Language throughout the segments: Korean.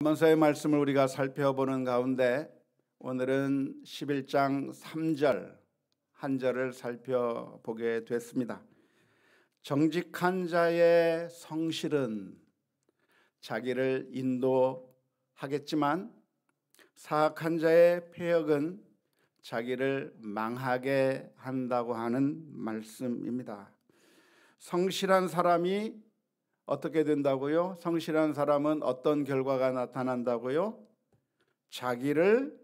잠언서의 말씀을 우리가 살펴보는 가운데 오늘은 11장 3절 한 절을 살펴보게 됐습니다. 정직한 자의 성실은 자기를 인도하겠지만 사악한 자의 패역은 자기를 망하게 한다고 하는 말씀입니다. 성실한 사람이 어떻게 된다고요? 성실한 사람은 어떤 결과가 나타난다고요? 자기를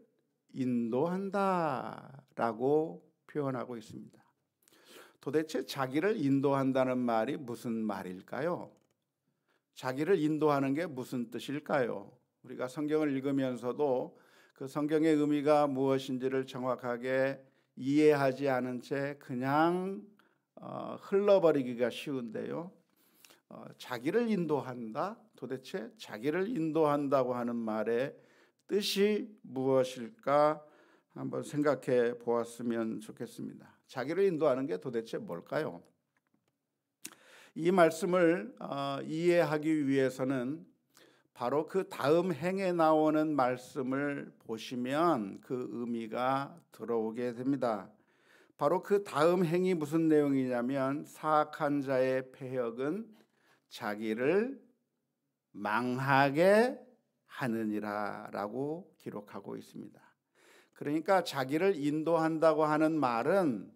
인도한다라고 표현하고 있습니다. 도대체 자기를 인도한다는 말이 무슨 말일까요? 자기를 인도하는 게 무슨 뜻일까요? 우리가 성경을 읽으면서도 그 성경의 의미가 무엇인지를 정확하게 이해하지 않은 채 그냥 흘러버리기가 쉬운데요. 자기를 인도한다? 도대체 자기를 인도한다고 하는 말의 뜻이 무엇일까 한번 생각해 보았으면 좋겠습니다. 자기를 인도하는 게 도대체 뭘까요? 이 말씀을 이해하기 위해서는 바로 그 다음 행에 나오는 말씀을 보시면 그 의미가 들어오게 됩니다. 바로 그 다음 행이 무슨 내용이냐면 사악한 자의 패역은 자기를 망하게 하느니라 라고 기록하고 있습니다. 그러니까 자기를 인도한다고 하는 말은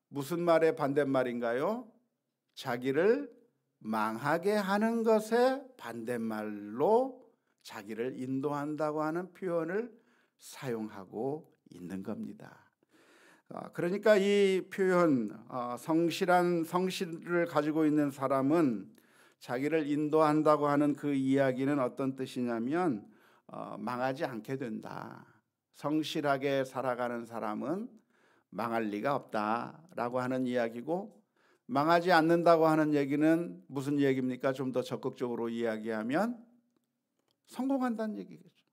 무슨 말의 반대말인가요? 자기를 망하게 하는 것의 반대말로 자기를 인도한다고 하는 표현을 사용하고 있는 겁니다. 그러니까 이 표현 성실을 가지고 있는 사람은 자기를 인도한다고 하는 그 이야기는 어떤 뜻이냐면 망하지 않게 된다. 성실하게 살아가는 사람은 망할 리가 없다라고 하는 이야기고, 망하지 않는다고 하는 얘기는 무슨 얘기입니까? 좀 더 적극적으로 이야기하면 성공한다는 얘기겠죠.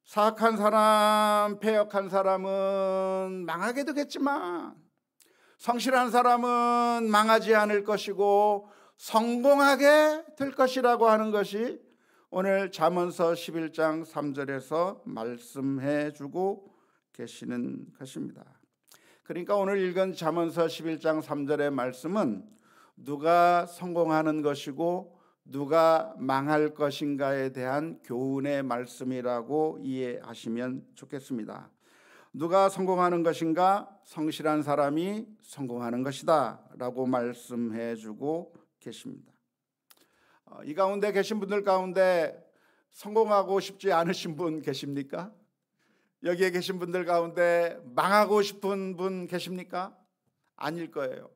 사악한 사람, 패역한 사람은 망하게 되겠지만 성실한 사람은 망하지 않을 것이고 성공하게 될 것이라고 하는 것이 오늘 잠언서 11장 3절에서 말씀해 주고 계시는 것입니다. 그러니까 오늘 읽은 잠언서 11장 3절의 말씀은 누가 성공하는 것이고 누가 망할 것인가에 대한 교훈의 말씀이라고 이해하시면 좋겠습니다. 누가 성공하는 것인가? 성실한 사람이 성공하는 것이다 라고 말씀해 주고 계십니다. 이 가운데 계신 분들 가운데 성공하고 싶지 않으신 분 계십니까? 여기에 계신 분들 가운데 망하고 싶은 분 계십니까? 아닐 거예요.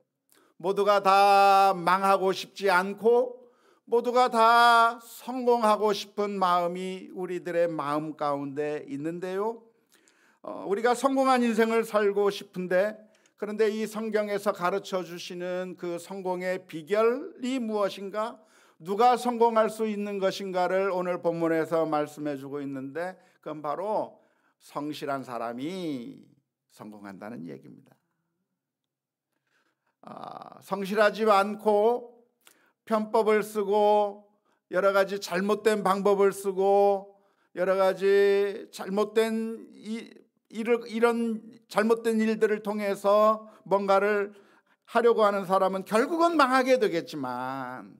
모두가 다 망하고 싶지 않고 모두가 다 성공하고 싶은 마음이 우리들의 마음 가운데 있는데요. 우리가 성공한 인생을 살고 싶은데, 그런데 이 성경에서 가르쳐 주시는 그 성공의 비결이 무엇인가? 누가 성공할 수 있는 것인가를 오늘 본문에서 말씀해 주고 있는데, 그건 바로 성실한 사람이 성공한다는 얘기입니다. 성실하지 않고 편법을 쓰고 여러 가지 잘못된 방법을 쓰고 여러 가지 잘못된 이런 잘못된 일들을 통해서 뭔가를 하려고 하는 사람은 결국은 망하게 되겠지만,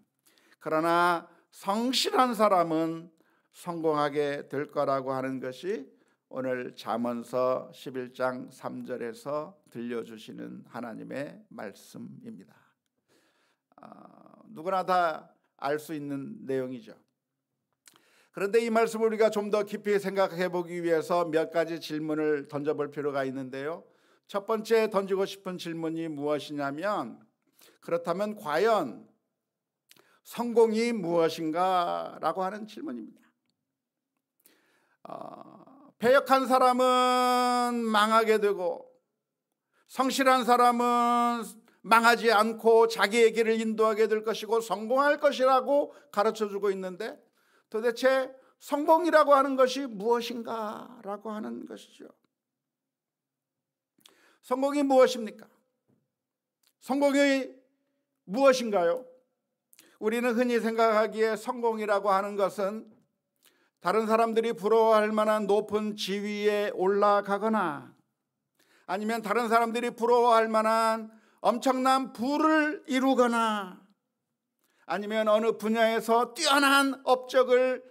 그러나 성실한 사람은 성공하게 될 거라고 하는 것이 오늘 잠언서 11장 3절에서 들려주시는 하나님의 말씀입니다. 누구나 다 알 수 있는 내용이죠. 그런데 이 말씀을 우리가 좀 더 깊이 생각해 보기 위해서 몇 가지 질문을 던져볼 필요가 있는데요. 첫 번째 던지고 싶은 질문이 무엇이냐면, 그렇다면 과연 성공이 무엇인가 라고 하는 질문입니다. 패역한 사람은 망하게 되고 성실한 사람은 망하지 않고 자기의 길을 인도하게 될 것이고 성공할 것이라고 가르쳐주고 있는데, 도대체 성공이라고 하는 것이 무엇인가 라고 하는 것이죠. 성공이 무엇입니까? 성공이 무엇인가요? 우리는 흔히 생각하기에 성공이라고 하는 것은 다른 사람들이 부러워할 만한 높은 지위에 올라가거나 아니면 다른 사람들이 부러워할 만한 엄청난 부를 이루거나 아니면 어느 분야에서 뛰어난 업적을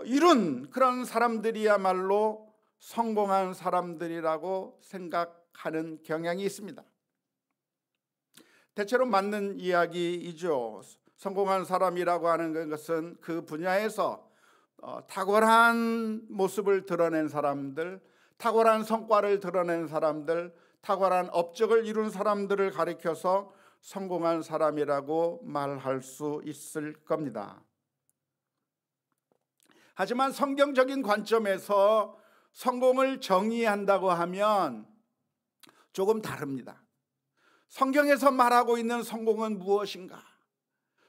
이룬 그런 사람들이야말로 성공한 사람들이라고 생각하는 경향이 있습니다. 대체로 맞는 이야기이죠. 성공한 사람이라고 하는 것은 그 분야에서 탁월한 모습을 드러낸 사람들, 탁월한 성과를 드러낸 사람들, 탁월한 업적을 이룬 사람들을 가리켜서 성공한 사람이라고 말할 수 있을 겁니다. 하지만 성경적인 관점에서 성공을 정의한다고 하면 조금 다릅니다. 성경에서 말하고 있는 성공은 무엇인가?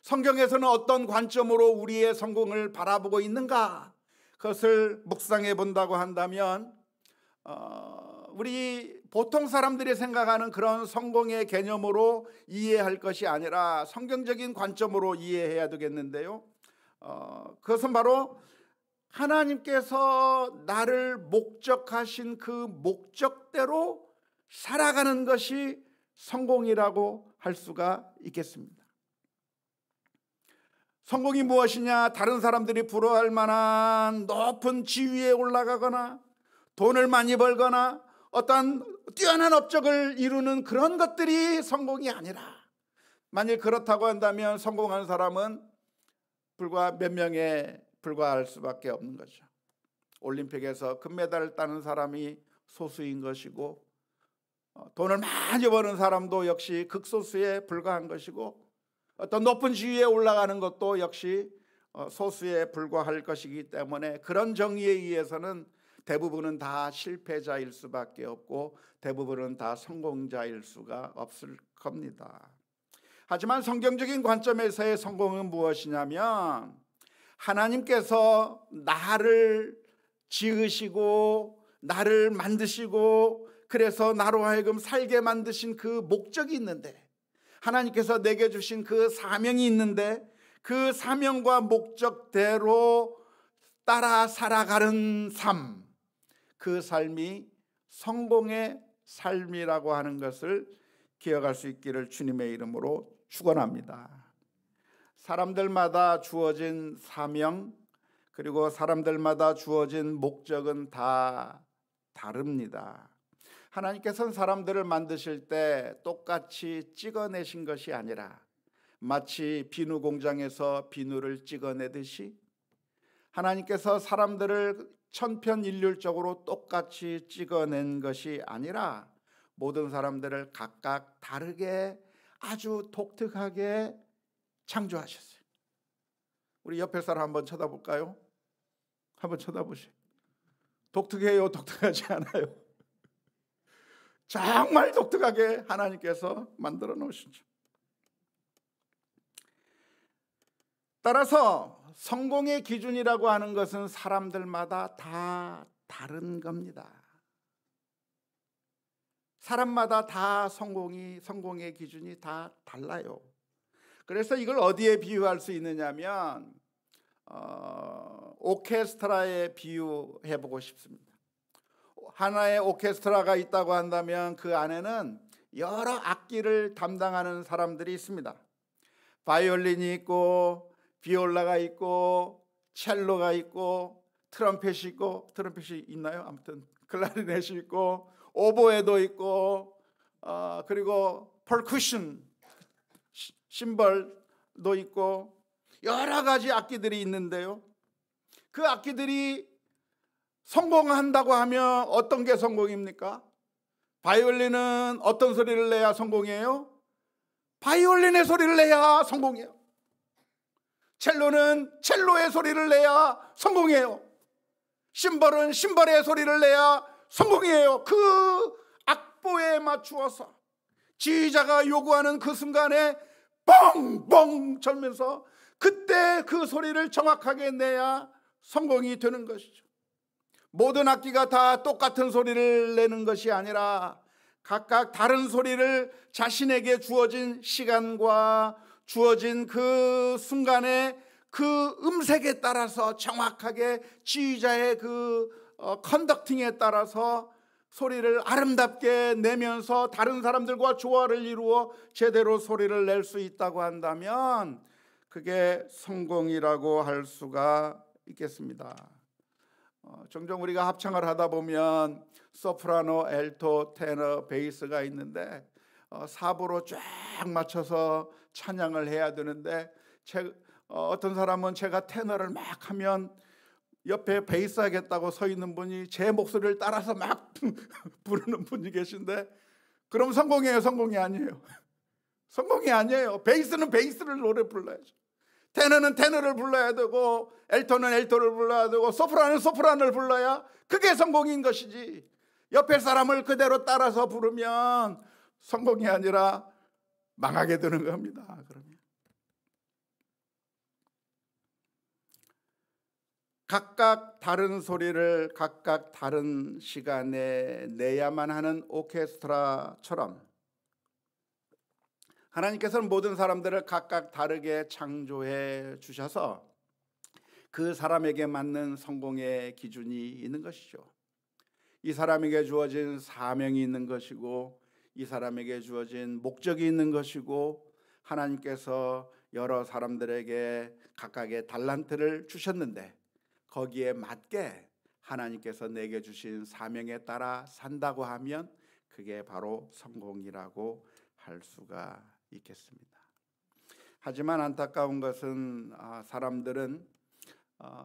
성경에서는 어떤 관점으로 우리의 성공을 바라보고 있는가? 그것을 묵상해 본다고 한다면 우리 보통 사람들이 생각하는 그런 성공의 개념으로 이해할 것이 아니라 성경적인 관점으로 이해해야 되겠는데요. 그것은 바로 하나님께서 나를 목적하신 그 목적대로 살아가는 것이 성공이라고 할 수가 있겠습니다. 성공이 무엇이냐? 다른 사람들이 부러워할 만한 높은 지위에 올라가거나 돈을 많이 벌거나 어떤 뛰어난 업적을 이루는 그런 것들이 성공이 아니라, 만일 그렇다고 한다면 성공한 사람은 불과 몇 명에 불과할 수밖에 없는 거죠. 올림픽에서 금메달을 따는 사람이 소수인 것이고 돈을 많이 버는 사람도 역시 극소수에 불과한 것이고 어떤 높은 지위에 올라가는 것도 역시 소수에 불과할 것이기 때문에 그런 정의에 의해서는 대부분은 다 실패자일 수밖에 없고 대부분은 다 성공자일 수가 없을 겁니다. 하지만 성경적인 관점에서의 성공은 무엇이냐면 하나님께서 나를 지으시고 나를 만드시고 그래서 나로 하여금 살게 만드신 그 목적이 있는데, 하나님께서 내게 주신 그 사명이 있는데 그 사명과 목적대로 따라 살아가는 삶, 그 삶이 성공의 삶이라고 하는 것을 기억할 수 있기를 주님의 이름으로 축원합니다. 사람들마다 주어진 사명 그리고 사람들마다 주어진 목적은 다 다릅니다. 하나님께서는 사람들을 만드실 때 똑같이 찍어내신 것이 아니라 마치 비누 공장에서 비누를 찍어내듯이 하나님께서 사람들을 천편일률적으로 똑같이 찍어낸 것이 아니라 모든 사람들을 각각 다르게 아주 독특하게 창조하셨어요. 우리 옆에 사람 한번 쳐다볼까요? 한번 쳐다보세요. 독특해요? 독특하지 않아요? 정말 독특하게 하나님께서 만들어 놓으시죠. 따라서 성공의 기준이라고 하는 것은 사람들마다 다 다른 겁니다. 사람마다 다 성공의 기준이 다 달라요. 그래서 이걸 어디에 비유할 수 있느냐면 오케스트라에 비유해보고 싶습니다. 하나의 오케스트라가 있다고 한다면 그 안에는 여러 악기를 담당하는 사람들이 있습니다. 바이올린이 있고 비올라가 있고 첼로가 있고 트럼펫이 있고, 트럼펫이 있나요? 아무튼 클라리넷이 있고 오보에도 있고 그리고 퍼쿠션 심벌도 있고 여러 가지 악기들이 있는데요, 그 악기들이 성공한다고 하면 어떤 게 성공입니까? 바이올린은 어떤 소리를 내야 성공이에요? 바이올린의 소리를 내야 성공이에요. 첼로는 첼로의 소리를 내야 성공이에요. 심벌은 심벌의 소리를 내야 성공이에요. 그 악보에 맞추어서 지휘자가 요구하는 그 순간에 뻥뻥 절면서 그때 그 소리를 정확하게 내야 성공이 되는 것이죠. 모든 악기가 다 똑같은 소리를 내는 것이 아니라 각각 다른 소리를 자신에게 주어진 시간과 주어진 그 순간에 그 음색에 따라서 정확하게 지휘자의 그 컨덕팅에 따라서 소리를 아름답게 내면서 다른 사람들과 조화를 이루어 제대로 소리를 낼 수 있다고 한다면 그게 성공이라고 할 수가 있겠습니다. 종종 우리가 합창을 하다 보면 소프라노, 엘토, 테너, 베이스가 있는데 4부로 쫙 맞춰서 찬양을 해야 되는데 어떤 사람은 제가 테너를 막 하면 옆에 베이스 하겠다고 서 있는 분이 제 목소리를 따라서 막 부르는 분이 계신데 그럼 성공이에요? 성공이 아니에요? 성공이 아니에요. 베이스는 베이스를 노래 불러야죠. 테너는 테너를 불러야 되고 엘토는 엘토를 불러야 되고 소프라노는 소프라노를 불러야 그게 성공인 것이지, 옆에 사람을 그대로 따라서 부르면 성공이 아니라 망하게 되는 겁니다. 그러면 각각 다른 소리를 각각 다른 시간에 내야만 하는 오케스트라처럼 하나님께서는 모든 사람들을 각각 다르게 창조해 주셔서 그 사람에게 맞는 성공의 기준이 있는 것이죠. 이 사람에게 주어진 사명이 있는 것이고 이 사람에게 주어진 목적이 있는 것이고 하나님께서 여러 사람들에게 각각의 달란트를 주셨는데 거기에 맞게 하나님께서 내게 주신 사명에 따라 산다고 하면 그게 바로 성공이라고 할 수가 있겠습니다. 하지만 안타까운 것은 사람들은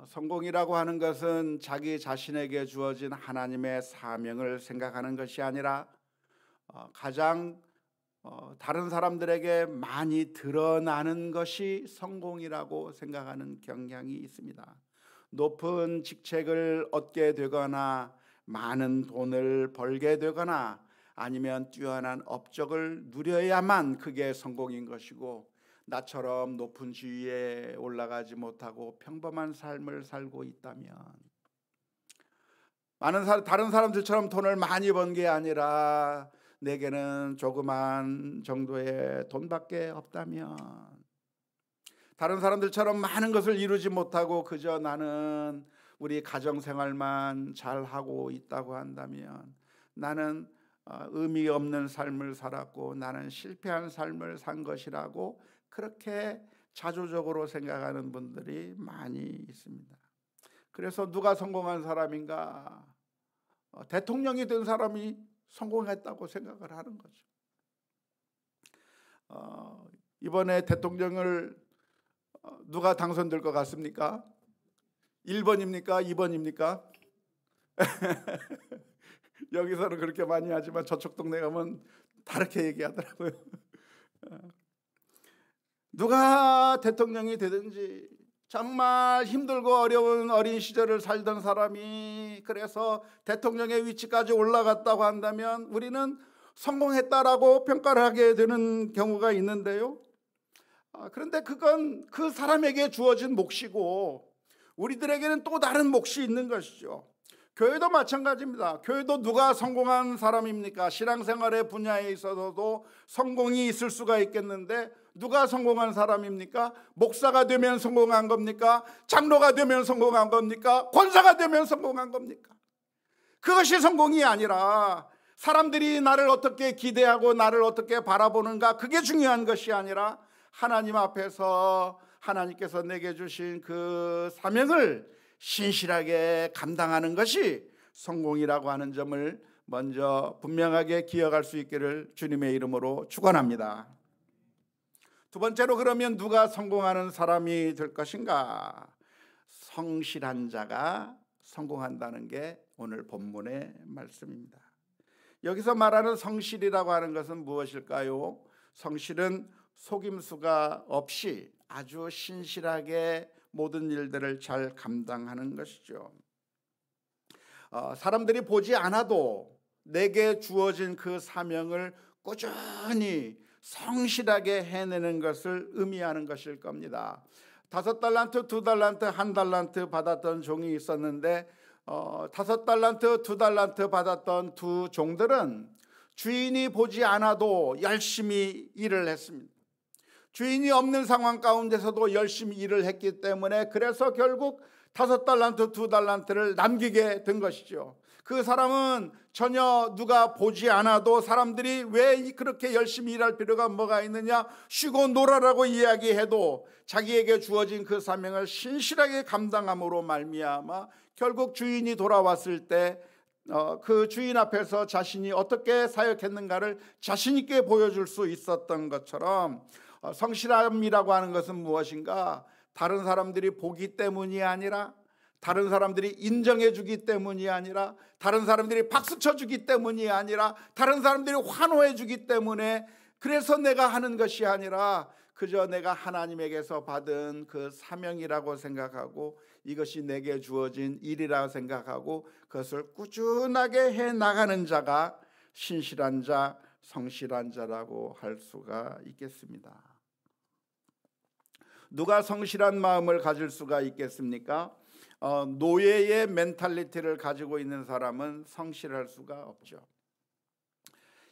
성공이라고 하는 것은 자기 자신에게 주어진 하나님의 사명을 생각하는 것이 아니라 가장 다른 사람들에게 많이 드러나는 것이 성공이라고 생각하는 경향이 있습니다. 높은 직책을 얻게 되거나 많은 돈을 벌게 되거나 아니면 뛰어난 업적을 누려야만 그게 성공인 것이고 나처럼 높은 지위에 올라가지 못하고 평범한 삶을 살고 있다면 다른 사람들처럼 돈을 많이 번 게 아니라 내게는 조그만 정도의 돈밖에 없다면 다른 사람들처럼 많은 것을 이루지 못하고 그저 나는 우리 가정생활만 잘하고 있다고 한다면 나는 의미 없는 삶을 살았고 나는 실패한 삶을 산 것이라고 그렇게 자조적으로 생각하는 분들이 많이 있습니다. 그래서 누가 성공한 사람인가? 대통령이 된 사람이 성공했다고 생각을 하는 거죠. 이번에 대통령을 누가 당선될 것 같습니까? 1번입니까? 2번입니까? 여기서는 그렇게 많이 하지만 저쪽 동네 가면 다르게 얘기하더라고요. 누가 대통령이 되든지 정말 힘들고 어려운 어린 시절을 살던 사람이 그래서 대통령의 위치까지 올라갔다고 한다면 우리는 성공했다라고 평가를 하게 되는 경우가 있는데요. 그런데 그건 그 사람에게 주어진 몫이고 우리들에게는 또 다른 몫이 있는 것이죠. 교회도 마찬가지입니다. 교회도 누가 성공한 사람입니까? 신앙생활의 분야에 있어서도 성공이 있을 수가 있겠는데 누가 성공한 사람입니까? 목사가 되면 성공한 겁니까? 장로가 되면 성공한 겁니까? 권사가 되면 성공한 겁니까? 그것이 성공이 아니라 사람들이 나를 어떻게 기대하고 나를 어떻게 바라보는가, 그게 중요한 것이 아니라 하나님 앞에서 하나님께서 내게 주신 그 사명을 신실하게 감당하는 것이 성공이라고 하는 점을 먼저 분명하게 기억할 수 있기를 주님의 이름으로 축원합니다. 두 번째로, 그러면 누가 성공하는 사람이 될 것인가? 성실한 자가 성공한다는 게 오늘 본문의 말씀입니다. 여기서 말하는 성실이라고 하는 것은 무엇일까요? 성실은 속임수가 없이 아주 신실하게 모든 일들을 잘 감당하는 것이죠. 사람들이 보지 않아도 내게 주어진 그 사명을 꾸준히 성실하게 해내는 것을 의미하는 것일 겁니다. 5달란트, 2달란트, 1달란트 받았던 종이 있었는데 5달란트, 2달란트 받았던 두 종들은 주인이 보지 않아도 열심히 일을 했습니다. 주인이 없는 상황 가운데서도 열심히 일을 했기 때문에 그래서 결국 5달란트 2달란트를 남기게 된 것이죠. 그 사람은 전혀 누가 보지 않아도 사람들이 왜 그렇게 열심히 일할 필요가 뭐가 있느냐, 쉬고 놀아라고 이야기해도 자기에게 주어진 그 사명을 신실하게 감당함으로 말미암아 결국 주인이 돌아왔을 때 그 주인 앞에서 자신이 어떻게 사역했는가를 자신 있게 보여줄 수 있었던 것처럼 성실함이라고 하는 것은 무엇인가? 다른 사람들이 보기 때문이 아니라, 다른 사람들이 인정해 주기 때문이 아니라, 다른 사람들이 박수 쳐 주기 때문이 아니라, 다른 사람들이 환호해 주기 때문에 그래서 내가 하는 것이 아니라 그저 내가 하나님에게서 받은 그 사명이라고 생각하고 이것이 내게 주어진 일이라고 생각하고 그것을 꾸준하게 해 나가는 자가 신실한 자, 성실한 자라고 할 수가 있겠습니다. 누가 성실한 마음을 가질 수가 있겠습니까? 노예의 멘탈리티를 가지고 있는 사람은 성실할 수가 없죠.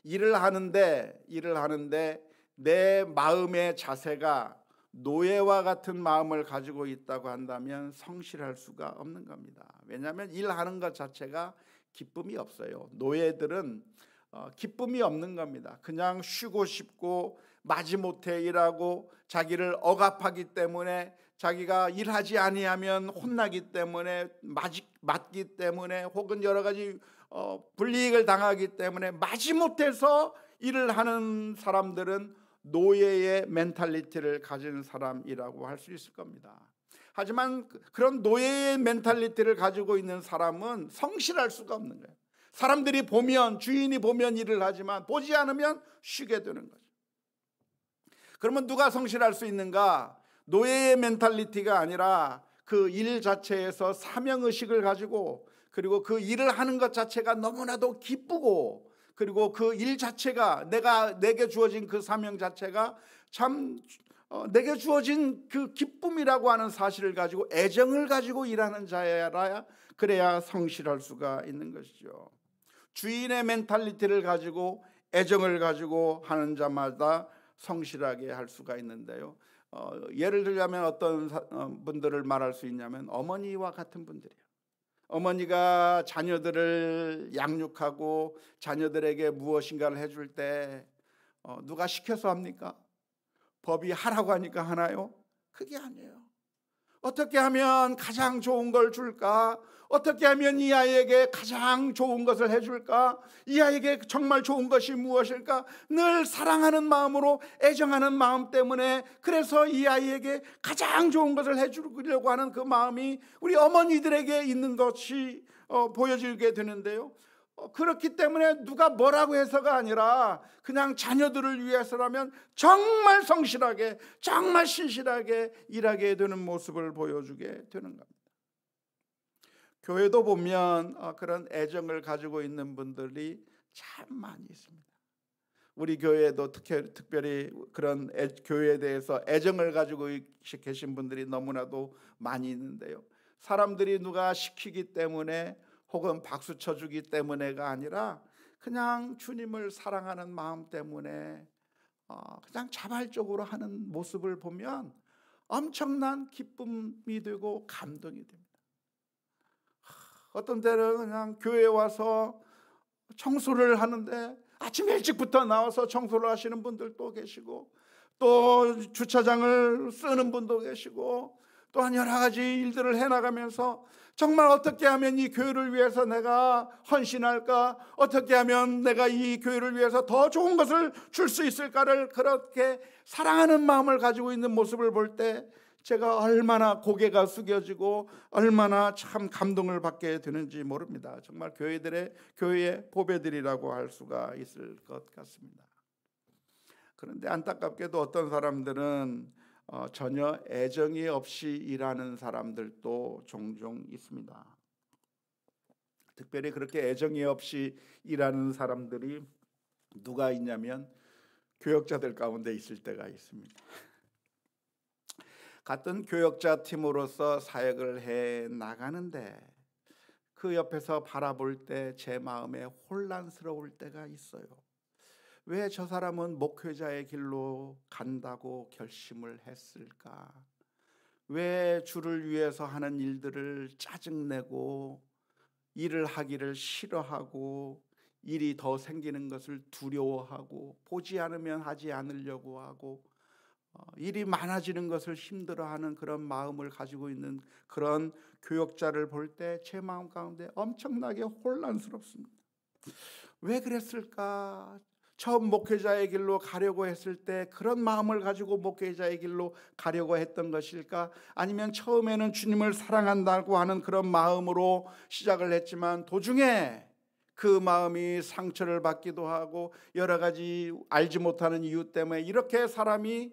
일을 하는데 내 마음의 자세가 노예와 같은 마음을 가지고 있다고 한다면 성실할 수가 없는 겁니다. 왜냐하면 일하는 것 자체가 기쁨이 없어요. 노예들은 기쁨이 없는 겁니다. 그냥 쉬고 싶고 마지못해 일하고 자기를 억압하기 때문에, 자기가 일하지 아니하면 혼나기 때문에, 맞기 때문에, 혹은 여러 가지 불이익을 당하기 때문에 마지못해서 일을 하는 사람들은 노예의 멘탈리티를 가진 사람이라고 할 수 있을 겁니다. 하지만 그런 노예의 멘탈리티를 가지고 있는 사람은 성실할 수가 없는 거예요. 사람들이 보면, 주인이 보면 일을 하지만 보지 않으면 쉬게 되는 거죠. 그러면 누가 성실할 수 있는가? 노예의 멘탈리티가 아니라 그 일 자체에서 사명의식을 가지고, 그리고 그 일을 하는 것 자체가 너무나도 기쁘고, 그리고 그 일 자체가 내게 주어진 그 사명 자체가 참 내게 주어진 그 기쁨이라고 하는 사실을 가지고 애정을 가지고 일하는 자여야 그래야 성실할 수가 있는 것이죠. 주인의 멘탈리티를 가지고 애정을 가지고 하는 자마다 성실하게 할 수가 있는데요. 예를 들자면 어떤 분들을 말할 수 있냐면 어머니와 같은 분들이에요. 어머니가 자녀들을 양육하고 자녀들에게 무엇인가를 해줄 때 누가 시켜서 합니까? 법이 하라고 하니까 하나요? 그게 아니에요. 어떻게 하면 가장 좋은 걸 줄까? 어떻게 하면 이 아이에게 가장 좋은 것을 해줄까? 이 아이에게 정말 좋은 것이 무엇일까? 늘 사랑하는 마음으로, 애정하는 마음 때문에, 그래서 이 아이에게 가장 좋은 것을 해주려고 하는 그 마음이 우리 어머니들에게 있는 것이 보여지게 되는데요. 그렇기 때문에 누가 뭐라고 해서가 아니라 그냥 자녀들을 위해서라면 정말 성실하게, 정말 신실하게 일하게 되는 모습을 보여주게 되는 겁니다. 교회도 보면 그런 애정을 가지고 있는 분들이 참 많이 있습니다. 우리 교회도 특별히 그런 교회에 대해서 애정을 가지고 계신 분들이 너무나도 많이 있는데요. 사람들이 누가 시키기 때문에 혹은 박수 쳐주기 때문에가 아니라 그냥 주님을 사랑하는 마음 때문에 그냥 자발적으로 하는 모습을 보면 엄청난 기쁨이 되고 감동이 됩니다. 어떤 때는 그냥 교회에 와서 청소를 하는데 아침 일찍부터 나와서 청소를 하시는 분들도 계시고, 또 주차장을 쓰는 분도 계시고, 또한 여러 가지 일들을 해나가면서 정말 어떻게 하면 이 교회를 위해서 내가 헌신할까, 어떻게 하면 내가 이 교회를 위해서 더 좋은 것을 줄 수 있을까를 그렇게 사랑하는 마음을 가지고 있는 모습을 볼 때 제가 얼마나 고개가 숙여지고 얼마나 참 감동을 받게 되는지 모릅니다. 정말 교회의 보배들이라고 할 수가 있을 것 같습니다. 그런데 안타깝게도 어떤 사람들은 전혀 애정이 없이 일하는 사람들도 종종 있습니다. 특별히 그렇게 애정이 없이 일하는 사람들이 누가 있냐면 교역자들 가운데 있을 때가 있습니다. 같은 교역자 팀으로서 사역을 해 나가는데 그 옆에서 바라볼 때 제 마음에 혼란스러울 때가 있어요. 왜 저 사람은 목회자의 길로 간다고 결심을 했을까? 왜 주를 위해서 하는 일들을 짜증내고 일을 하기를 싫어하고 일이 더 생기는 것을 두려워하고 보지 않으면 하지 않으려고 하고 일이 많아지는 것을 힘들어하는 그런 마음을 가지고 있는 그런 교역자를 볼 때 제 마음 가운데 엄청나게 혼란스럽습니다. 왜 그랬을까? 처음 목회자의 길로 가려고 했을 때 그런 마음을 가지고 목회자의 길로 가려고 했던 것일까? 아니면 처음에는 주님을 사랑한다고 하는 그런 마음으로 시작을 했지만 도중에 그 마음이 상처를 받기도 하고 여러 가지 알지 못하는 이유 때문에 이렇게 사람이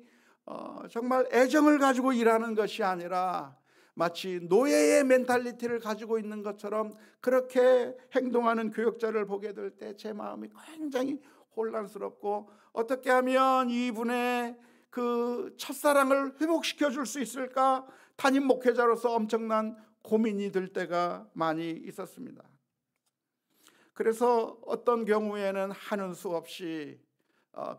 정말 애정을 가지고 일하는 것이 아니라 마치 노예의 멘탈리티를 가지고 있는 것처럼 그렇게 행동하는 교역자를 보게 될 때 제 마음이 굉장히 혼란스럽고, 어떻게 하면 이분의 그 첫사랑을 회복시켜 줄 수 있을까? 담임 목회자로서 엄청난 고민이 들 때가 많이 있었습니다. 그래서 어떤 경우에는 하는 수 없이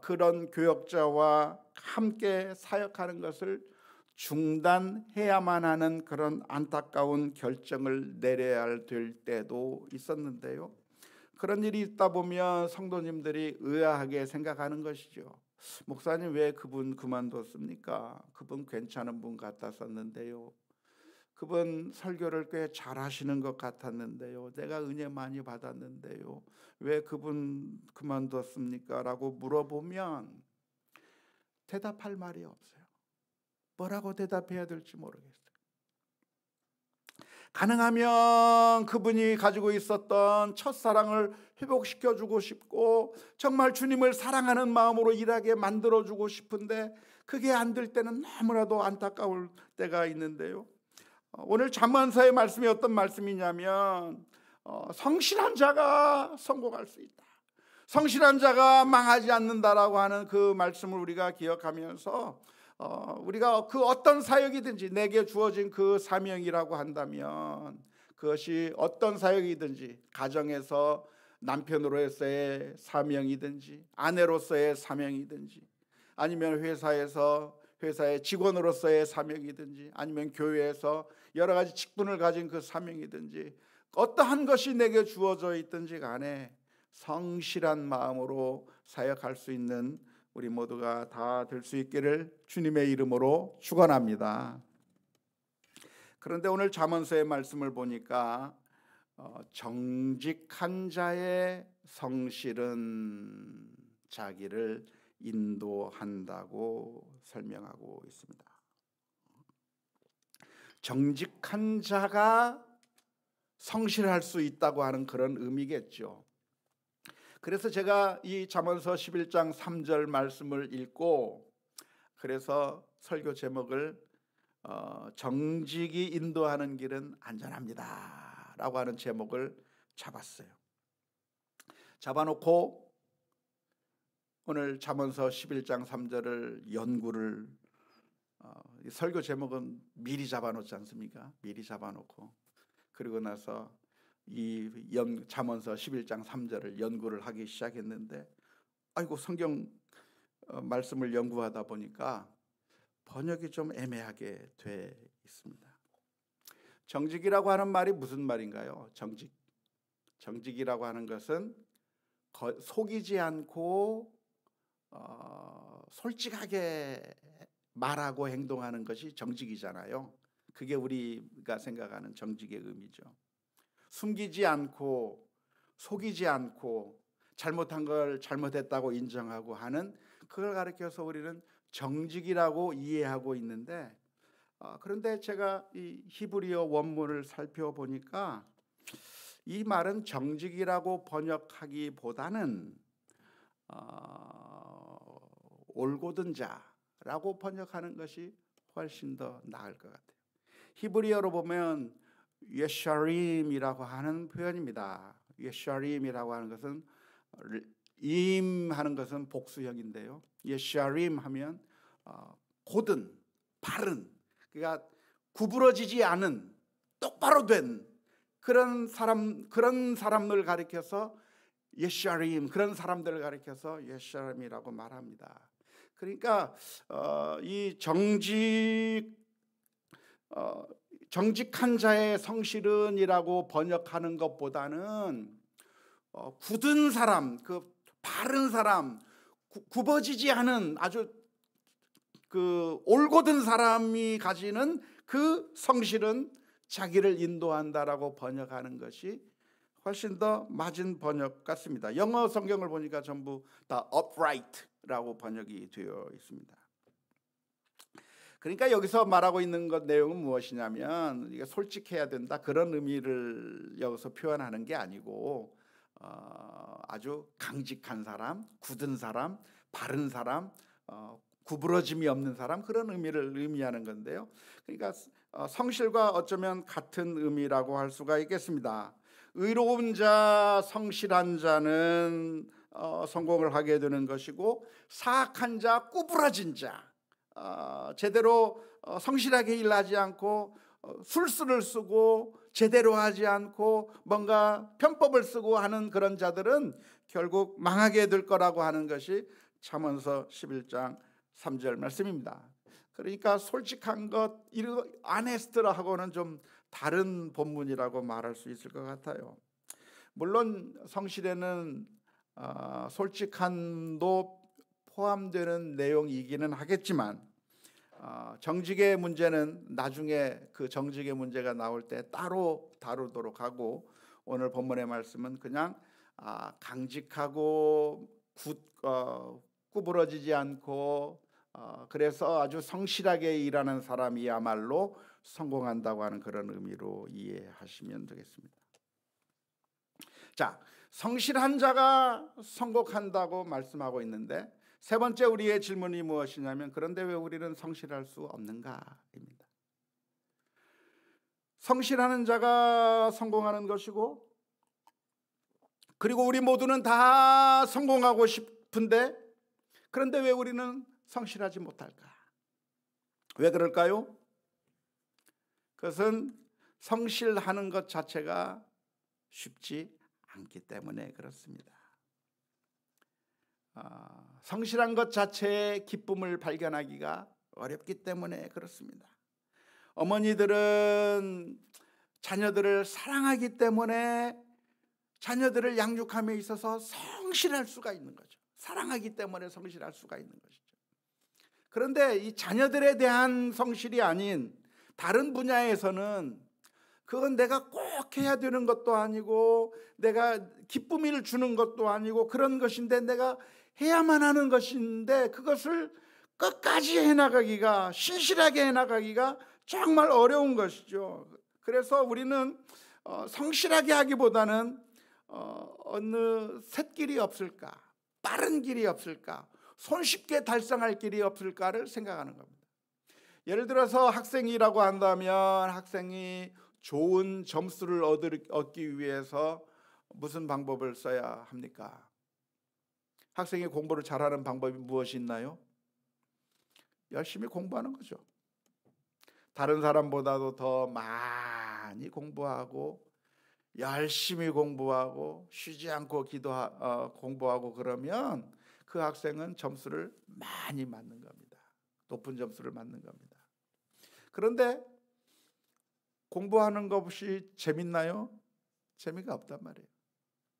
그런 교역자와 함께 사역하는 것을 중단해야만 하는 그런 안타까운 결정을 내려야 될 때도 있었는데요. 그런 일이 있다 보면 성도님들이 의아하게 생각하는 것이죠. 목사님 왜 그분 그만뒀습니까? 그분 괜찮은 분 같았었는데요. 그분 설교를 꽤 잘하시는 것 같았는데요. 내가 은혜 많이 받았는데요. 왜 그분 그만뒀습니까? 라고 물어보면 대답할 말이 없어요. 뭐라고 대답해야 될지 모르겠어요. 가능하면 그분이 가지고 있었던 첫사랑을 회복시켜주고 싶고 정말 주님을 사랑하는 마음으로 일하게 만들어주고 싶은데 그게 안 될 때는 너무나도 안타까울 때가 있는데요. 오늘 잠언서의 말씀이 어떤 말씀이냐면 성실한 자가 성공할 수 있다, 성실한 자가 망하지 않는다라고 하는 그 말씀을 우리가 기억하면서 우리가 그 어떤 사역이든지 내게 주어진 그 사명이라고 한다면 그것이 어떤 사역이든지 가정에서 남편으로서의 사명이든지 아내로서의 사명이든지 아니면 회사의 직원으로서의 사명이든지 아니면 교회에서 여러 가지 직분을 가진 그 사명이든지 어떠한 것이 내게 주어져 있든지 간에 성실한 마음으로 사역할 수 있는 우리 모두가 다 될 수 있기를 주님의 이름으로 축원합니다. 그런데 오늘 잠언서의 말씀을 보니까 정직한 자의 성실은 자기를 인도한다고 설명하고 있습니다. 정직한 자가 성실할 수 있다고 하는 그런 의미겠죠. 그래서 제가 이 잠언서 11장 3절 말씀을 읽고 그래서 설교 제목을 정직이 인도하는 길은 안전합니다 라고 하는 제목을 잡아놓고 오늘 잠언서 11장 3절을 연구를 설교 제목은 미리 잡아놓지 않습니까? 미리 잡아놓고 그리고 나서 이 잠언서 11장 3절을 연구를 하기 시작했는데 아이고 성경 말씀을 연구하다 보니까 번역이 좀 애매하게 돼 있습니다. 정직이라고 하는 말이 무슨 말인가요? 정직이라고 하는 것은 속이지 않고 솔직하게 말하고 행동하는 것이 정직이잖아요. 그게 우리가 생각하는 정직의 의미죠. 숨기지 않고 속이지 않고 잘못한 걸 잘못했다고 인정하고 하는 그걸 가리켜서 우리는 정직이라고 이해하고 있는데 그런데 제가 이 히브리어 원문을 살펴보니까 이 말은 정직이라고 번역하기보다는 올곧은 자라고 번역하는 것이 훨씬 더 나을 것 같아요. 히브리어로 보면 예샤림이라고 하는 표현입니다. 예샤림이라고 하는 것은 임 하는 것은 복수형인데요. 예샤림 하면 곧은 바른, 그러니까 구부러지지 않은 똑바로 된 그런 사람을 가리켜서 예샤림, 그런 사람들을 가리켜서 예샤림이라고 말합니다. 그러니까 이 정직한 자의 성실은이라고 번역하는 것보다는 굳은 사람, 그 바른 사람, 굽어지지 않은 아주 그 올곧은 사람이 가지는 그 성실은 자기를 인도한다라고 번역하는 것이 훨씬 더 맞은 번역 같습니다. 영어 성경을 보니까 전부 다 upright라고 번역이 되어 있습니다. 그러니까 여기서 말하고 있는 것 내용은 무엇이냐면 이게 솔직해야 된다, 그런 의미를 여기서 표현하는 게 아니고 아주 강직한 사람, 굳은 사람, 바른 사람, 구부러짐이 없는 사람, 그런 의미를 의미하는 건데요. 그러니까 성실과 어쩌면 같은 의미라고 할 수가 있겠습니다. 의로운 자, 성실한 자는 성공을 하게 되는 것이고, 사악한 자, 구부러진 자, 제대로 성실하게 일하지 않고 술수를 쓰고 제대로 하지 않고 뭔가 편법을 쓰고 하는 그런 자들은 결국 망하게 될 거라고 하는 것이 잠언서 11장 3절 말씀입니다. 그러니까 솔직한 것, 아네스트라하고는 좀 다른 본문이라고 말할 수 있을 것 같아요. 물론 성실에는 솔직함도 포함되는 내용이기는 하겠지만 정직의 문제는 나중에 그 정직의 문제가 나올 때 따로 다루도록 하고, 오늘 본문의 말씀은 그냥 강직하고 구부러지지 않고 그래서 아주 성실하게 일하는 사람이야말로 성공한다고 하는 그런 의미로 이해하시면 되겠습니다. 자, 성실한 자가 성공한다고 말씀하고 있는데, 세 번째 우리의 질문이 무엇이냐면, 그런데 왜 우리는 성실할 수 없는가입니다. 성실하는 자가 성공하는 것이고, 그리고 우리 모두는 다 성공하고 싶은데, 그런데 왜 우리는 성실하지 못할까? 왜 그럴까요? 그것은 성실하는 것 자체가 쉽지 않기 때문에 그렇습니다. 성실한 것 자체의 기쁨을 발견하기가 어렵기 때문에 그렇습니다. 어머니들은 자녀들을 사랑하기 때문에 자녀들을 양육함에 있어서 성실할 수가 있는 거죠. 사랑하기 때문에 성실할 수가 있는 것이죠. 그런데 이 자녀들에 대한 성실이 아닌 다른 분야에서는 그건 내가 꼭 해야 되는 것도 아니고 내가 기쁨을 주는 것도 아니고 그런 것인데, 내가 해야만 하는 것인데 그것을 끝까지 해나가기가, 신실하게 해나가기가 정말 어려운 것이죠. 그래서 우리는 성실하게 하기보다는 어느 샛길이 없을까, 빠른 길이 없을까, 손쉽게 달성할 길이 없을까를 생각하는 겁니다. 예를 들어서 학생이라고 한다면 학생이 좋은 점수를 얻기 위해서 무슨 방법을 써야 합니까? 학생이 공부를 잘하는 방법이 무엇이 있나요? 열심히 공부하는 거죠. 다른 사람보다도 더 많이 공부하고 열심히 공부하고 쉬지 않고 공부하고, 그러면 그 학생은 점수를 많이 맞는 겁니다. 높은 점수를 맞는 겁니다. 그런데 공부하는 것이 재밌나요? 재미가 없단 말이에요.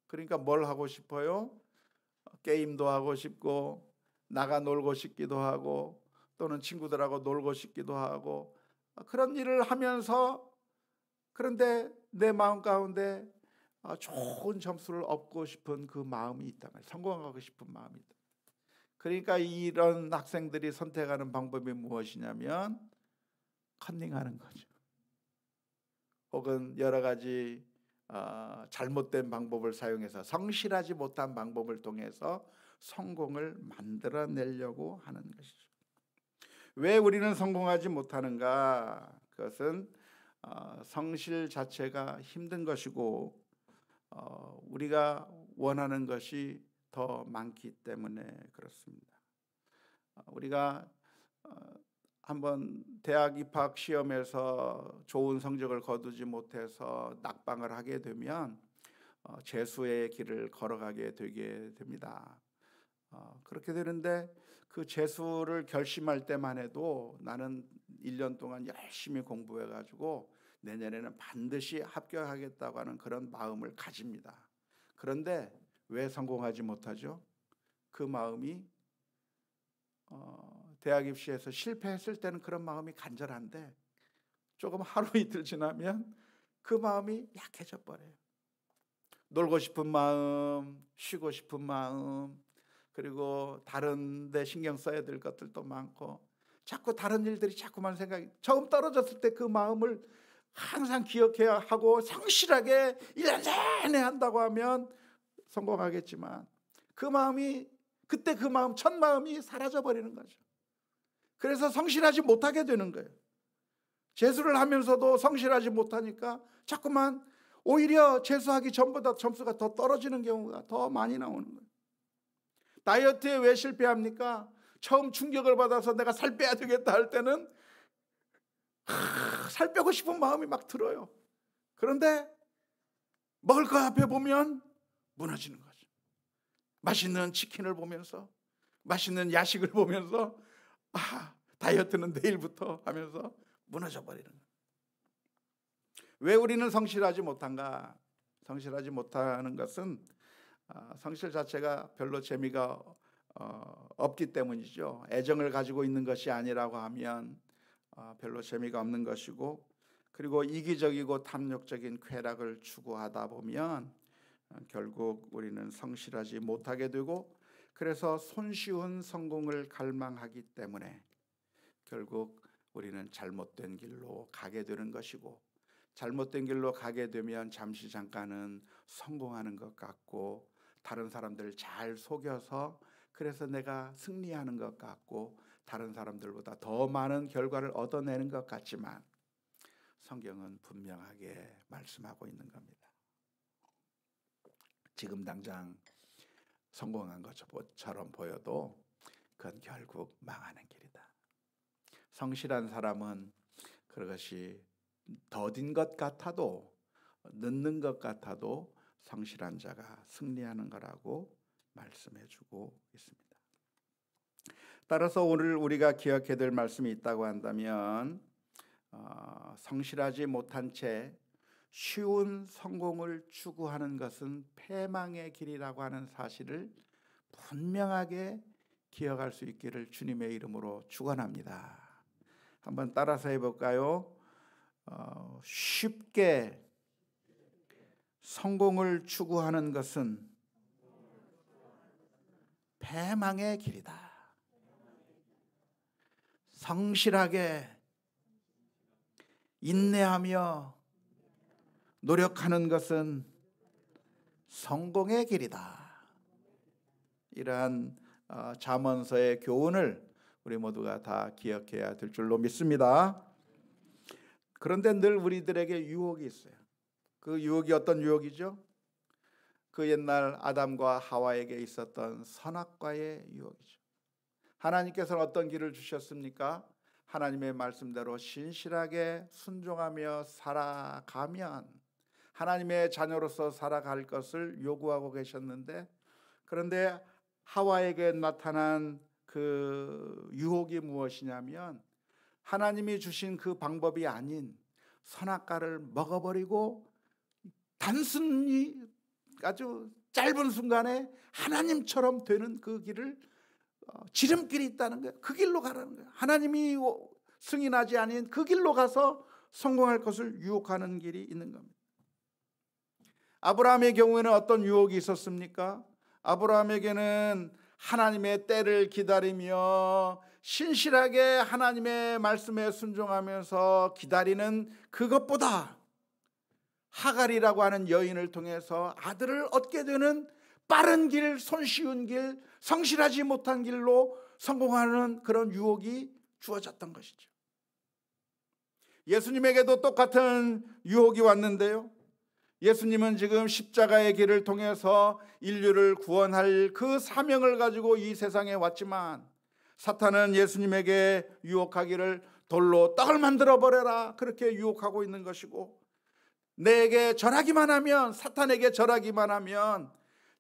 그러니까 뭘 하고 싶어요? 게임도 하고 싶고 나가 놀고 싶기도 하고 또는 친구들하고 놀고 싶기도 하고 그런 일을 하면서, 그런데 내 마음 가운데 좋은 점수를 얻고 싶은 그 마음이 있단 말이에요. 성공하고 싶은 마음이 있다. 그러니까 이런 학생들이 선택하는 방법이 무엇이냐면 컨닝하는 거죠. 혹은 여러 가지 잘못된 방법을 사용해서, 성실하지 못한 방법을 통해서 성공을 만들어내려고 하는 것이죠. 왜 우리는 성공하지 못하는가? 그것은 성실 자체가 힘든 것이고 우리가 원하는 것이 더 많기 때문에 그렇습니다. 우리가 한번 대학 입학 시험에서 좋은 성적을 거두지 못해서 낙방을 하게 되면 재수의 길을 걸어가게 되게 됩니다. 그렇게 되는데 그 재수를 결심할 때만 해도 나는 1년 동안 열심히 공부해가지고 내년에는 반드시 합격하겠다고 하는 그런 마음을 가집니다. 그런데 왜 성공하지 못하죠? 그 마음이 대학 입시에서 실패했을 때는 그런 마음이 간절한데 조금 하루 이틀 지나면 그 마음이 약해져 버려요. 놀고 싶은 마음, 쉬고 싶은 마음, 그리고 다른 데 신경 써야 될 것들도 많고 자꾸 다른 일들이 자꾸만 생각이, 처음 떨어졌을 때 그 마음을 항상 기억해야 하고 성실하게 1년 내내 한다고 하면 성공하겠지만 그 마음이, 그때 그 마음, 첫 마음이 사라져 버리는 거죠. 그래서 성실하지 못하게 되는 거예요. 재수를 하면서도 성실하지 못하니까 자꾸만 오히려 재수하기 전보다 점수가 더 떨어지는 경우가 더 많이 나오는 거예요. 다이어트에 왜 실패합니까? 처음 충격을 받아서 내가 살 빼야 되겠다 할 때는 살 빼고 싶은 마음이 막 들어요. 그런데 먹을 거 앞에 보면 무너지는 거죠. 맛있는 치킨을 보면서, 맛있는 야식을 보면서 다이어트는 내일부터 하면서 무너져 버리는 거예요. 왜 우리는 성실하지 못한가? 성실하지 못하는 것은 성실 자체가 별로 재미가 없기 때문이죠. 애정을 가지고 있는 것이 아니라고 하면 별로 재미가 없는 것이고, 그리고 이기적이고 탐욕적인 쾌락을 추구하다 보면 결국 우리는 성실하지 못하게 되고, 그래서 손쉬운 성공을 갈망하기 때문에 결국 우리는 잘못된 길로 가게 되는 것이고, 잘못된 길로 가게 되면 잠시 잠깐은 성공하는 것 같고 다른 사람들을 잘 속여서 그래서 내가 승리하는 것 같고 다른 사람들보다 더 많은 결과를 얻어내는 것 같지만 성경은 분명하게 말씀하고 있는 겁니다. 지금 당장 성공한 것처럼 보여도 그건 결국 망하는 길이다. 성실한 사람은 그것이 더딘 것 같아도, 늦는 것 같아도 성실한 자가 승리하는 거라고 말씀해주고 있습니다. 따라서 오늘 우리가 기억해야 될 말씀이 있다고 한다면 성실하지 못한 채 쉬운 성공을 추구하는 것은 패망의 길이라고 하는 사실을 분명하게 기억할 수 있기를 주님의 이름으로 축원합니다. 한번 따라서 해볼까요? 쉽게 성공을 추구하는 것은 패망의 길이다. 성실하게 인내하며 노력하는 것은 성공의 길이다. 이러한 잠언서의 교훈을 우리 모두가 다 기억해야 될 줄로 믿습니다. 그런데 늘 우리들에게 유혹이 있어요. 그 유혹이 어떤 유혹이죠? 그 옛날 아담과 하와에게 있었던 선악과의 유혹이죠. 하나님께서는 어떤 길을 주셨습니까? 하나님의 말씀대로 신실하게 순종하며 살아가면 하나님의 자녀로서 살아갈 것을 요구하고 계셨는데, 그런데 하와에게 나타난 그 유혹이 무엇이냐면 하나님이 주신 그 방법이 아닌 선악과를 먹어버리고 단순히 아주 짧은 순간에 하나님처럼 되는 그 길을, 지름길이 있다는 거예요. 그 길로 가라는 거예요. 하나님이 승인하지 않은 그 길로 가서 성공할 것을 유혹하는 길이 있는 겁니다. 아브라함의 경우에는 어떤 유혹이 있었습니까? 아브라함에게는 하나님의 때를 기다리며 신실하게 하나님의 말씀에 순종하면서 기다리는 그것보다 하갈이라고 하는 여인을 통해서 아들을 얻게 되는 빠른 길, 손쉬운 길, 성실하지 못한 길로 성공하는 그런 유혹이 주어졌던 것이죠. 예수님에게도 똑같은 유혹이 왔는데요, 예수님은 지금 십자가의 길을 통해서 인류를 구원할 그 사명을 가지고 이 세상에 왔지만 사탄은 예수님에게 유혹하기를 돌로 떡을 만들어 버려라, 그렇게 유혹하고 있는 것이고, 내게 절하기만 하면, 사탄에게 절하기만 하면,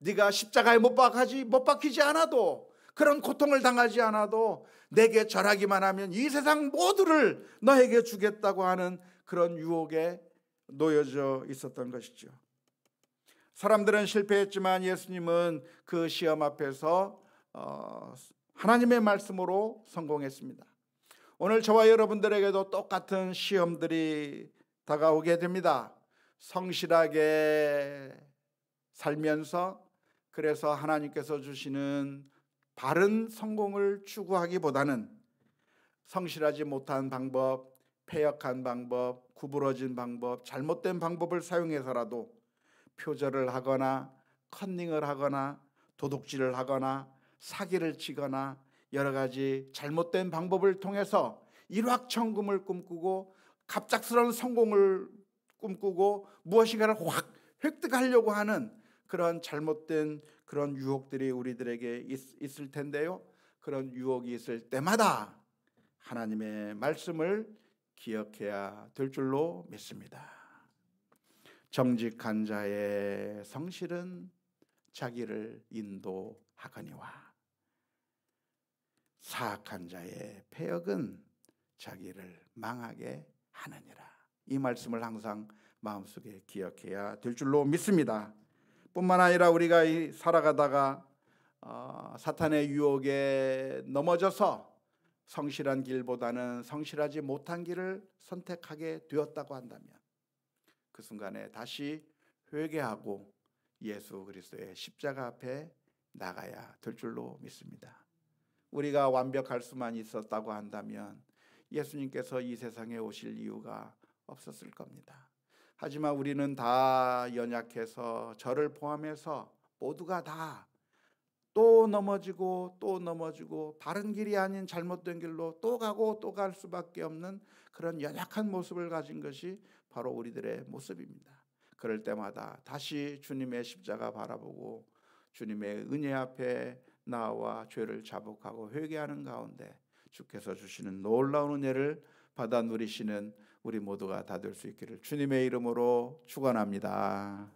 네가 십자가에 못 박히지 않아도, 그런 고통을 당하지 않아도 내게 절하기만 하면 이 세상 모두를 너에게 주겠다고 하는 그런 유혹에 놓여져 있었던 것이죠. 사람들은 실패했지만 예수님은 그 시험 앞에서 하나님의 말씀으로 성공했습니다. 오늘 저와 여러분들에게도 똑같은 시험들이 다가오게 됩니다. 성실하게 살면서, 그래서 하나님께서 주시는 바른 성공을 추구하기보다는 성실하지 못한 방법, 패역한 방법, 구부러진 방법, 잘못된 방법을 사용해서라도 표절을 하거나 컨닝을 하거나 도둑질을 하거나 사기를 치거나 여러 가지 잘못된 방법을 통해서 일확천금을 꿈꾸고 갑작스러운 성공을 꿈꾸고 무엇인가를 확 획득하려고 하는 그런 잘못된 그런 유혹들이 우리들에게 있을 텐데요. 그런 유혹이 있을 때마다 하나님의 말씀을 기억해야 될 줄로 믿습니다. 정직한 자의 성실은 자기를 인도하거니와 사악한 자의 패역은 자기를 망하게 하느니라. 이 말씀을 항상 마음속에 기억해야 될 줄로 믿습니다. 뿐만 아니라 우리가 살아가다가 사탄의 유혹에 넘어져서 성실한 길보다는 성실하지 못한 길을 선택하게 되었다고 한다면 그 순간에 다시 회개하고 예수 그리스도의 십자가 앞에 나가야 될 줄로 믿습니다. 우리가 완벽할 수만 있었다고 한다면 예수님께서 이 세상에 오실 이유가 없었을 겁니다. 하지만 우리는 다 연약해서 저를 포함해서 모두가 다 또 넘어지고 또 넘어지고 바른 길이 아닌 잘못된 길로 또 가고 또 갈 수밖에 없는 그런 연약한 모습을 가진 것이 바로 우리들의 모습입니다. 그럴 때마다 다시 주님의 십자가 바라보고 주님의 은혜 앞에 나와 죄를 자복하고 회개하는 가운데 주께서 주시는 놀라운 은혜를 받아 누리시는 우리 모두가 다 될 수 있기를 주님의 이름으로 축원합니다.